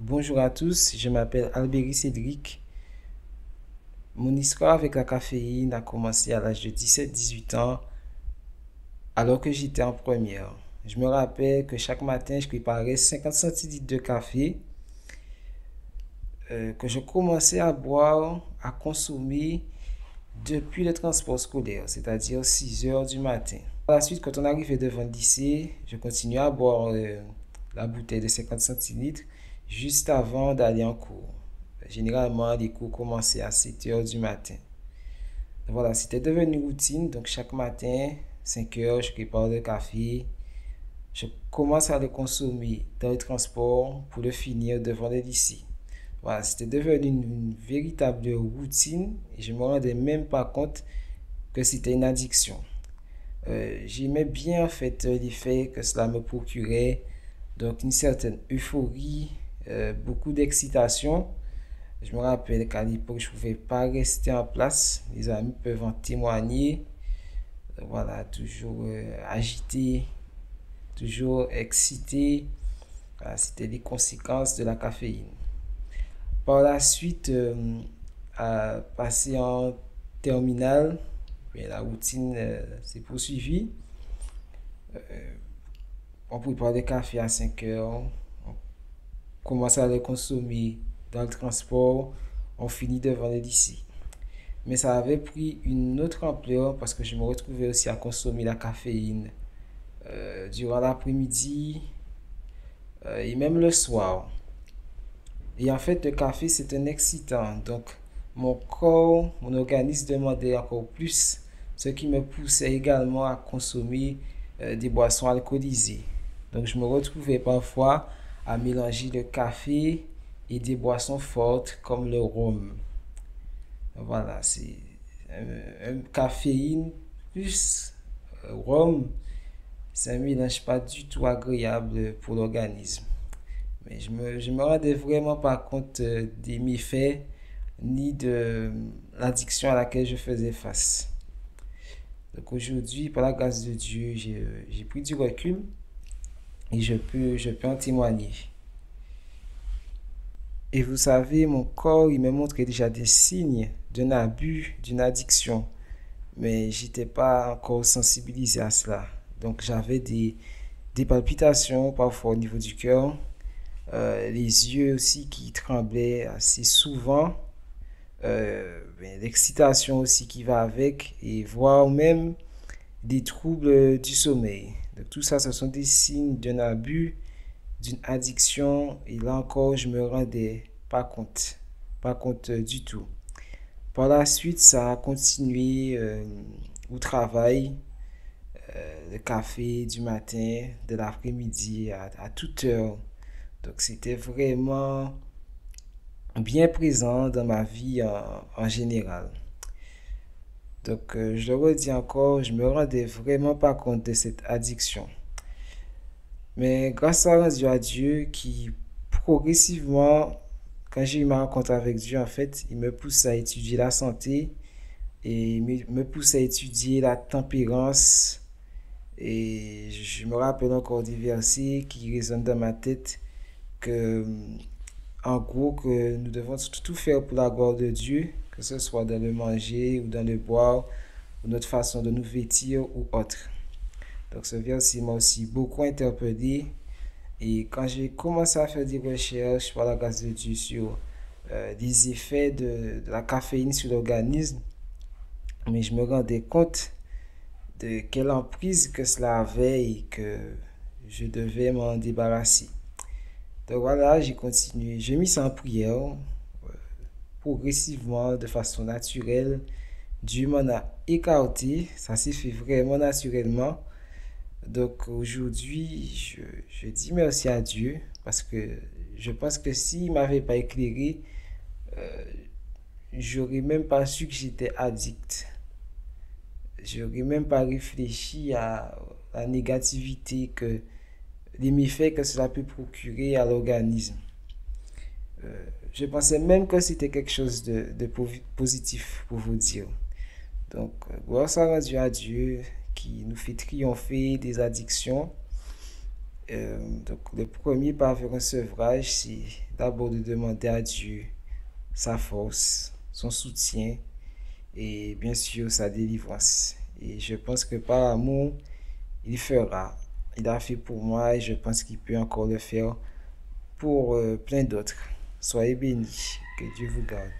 Bonjour à tous, je m'appelle Albéry Cédric. Mon histoire avec la caféine a commencé à l'âge de 17-18 ans, alors que j'étais en première. Je me rappelle que chaque matin, je préparais 50 centilitres de café que je commençais à boire, à consommer depuis le transport scolaire, c'est-à-dire 6 heures du matin. Par la suite, quand on arrivait devant le lycée, je continuais à boire la bouteille de 50 centilitres juste avant d'aller en cours. Généralement, les cours commençaient à 7 heures du matin. Voilà, c'était devenu une routine. Donc, chaque matin, 5 heures, je prépare le café. Je commence à le consommer dans le transport pour le finir devant le lycée. Voilà, c'était devenu une véritable routine et je me rendais même pas compte que c'était une addiction. J'aimais bien en fait l'effet que cela me procurait, donc une certaine euphorie, beaucoup d'excitation. Je me rappelle qu'à l'époque, je ne pouvais pas rester en place. Les amis peuvent en témoigner. Voilà, toujours agité, toujours excité. Voilà, c'était les conséquences de la caféine. Par la suite, à passer en terminale, bien, la routine s'est poursuivie. On prépare des cafés à 5 heures. On commence à les consommer dans le transport. On finit devant le lycée. Mais ça avait pris une autre ampleur parce que je me retrouvais aussi à consommer la caféine durant l'après-midi et même le soir. Et en fait, le café, c'est un excitant. Donc, mon corps, mon organisme demandait encore plus, ce qui me poussait également à consommer des boissons alcoolisées. Donc, je me retrouvais parfois à mélanger le café et des boissons fortes comme le rhum. Voilà, c'est un caféine plus rhum, c'est un mélange pas du tout agréable pour l'organisme. Mais je me rendais vraiment pas compte des méfaits ni de l'addiction à laquelle je faisais face. Donc aujourd'hui, par la grâce de Dieu, j'ai pris du recul et je peux en témoigner. Et vous savez, mon corps, il me montrait déjà des signes d'un abus, d'une addiction. Mais j'étais pas encore sensibilisé à cela. Donc j'avais des palpitations parfois au niveau du cœur, les yeux aussi qui tremblaient assez souvent, l'excitation aussi qui va avec, et voire même des troubles du sommeil. Donc tout ça, ce sont des signes d'un abus, d'une addiction, et là encore, je me rendais pas compte du tout. Par la suite, ça a continué au travail, le café du matin, de l'après-midi, à toute heure. Donc c'était vraiment bien présent dans ma vie en général. Donc je le redis encore, je me rendais vraiment pas compte de cette addiction. Mais grâce à Dieu qui progressivement, quand j'ai eu ma rencontre avec Dieu, en fait, il me pousse à étudier la santé et me pousse à étudier la tempérance. Et je me rappelle encore des versets qui résonnent dans ma tête que, en gros, que nous devons tout faire pour la gloire de Dieu, que ce soit dans le manger ou dans le boire, ou notre façon de nous vêtir ou autre. Donc ce verset m'a aussi beaucoup interpellé. Et quand j'ai commencé à faire des recherches par la grâce de Dieu sur les effets de la caféine sur l'organisme, mais je me rendais compte de quelle emprise que cela avait et que je devais m'en débarrasser. Donc voilà, j'ai continué. J'ai mis ça en prière progressivement, de façon naturelle. Dieu m'en a écarté. Ça s'est fait vraiment naturellement. Donc aujourd'hui, je dis merci à Dieu parce que je pense que s'il ne m'avait pas éclairé, euh, j'aurais même pas su que j'étais addict. J'aurais même pas réfléchi à la négativité que les méfaits que cela peut procurer à l'organisme. Je pensais même que c'était quelque chose de positif pour vous dire. Donc, gloire soit rendue à Dieu qui nous fait triompher des addictions Donc, le premier pas vers un sevrage, c'est d'abord de demander à Dieu sa force, son soutien et bien sûr sa délivrance. Et je pense que par amour, il fera. Il a fait pour moi et je pense qu'il peut encore le faire pour plein d'autres. Soyez bénis. Que Dieu vous garde.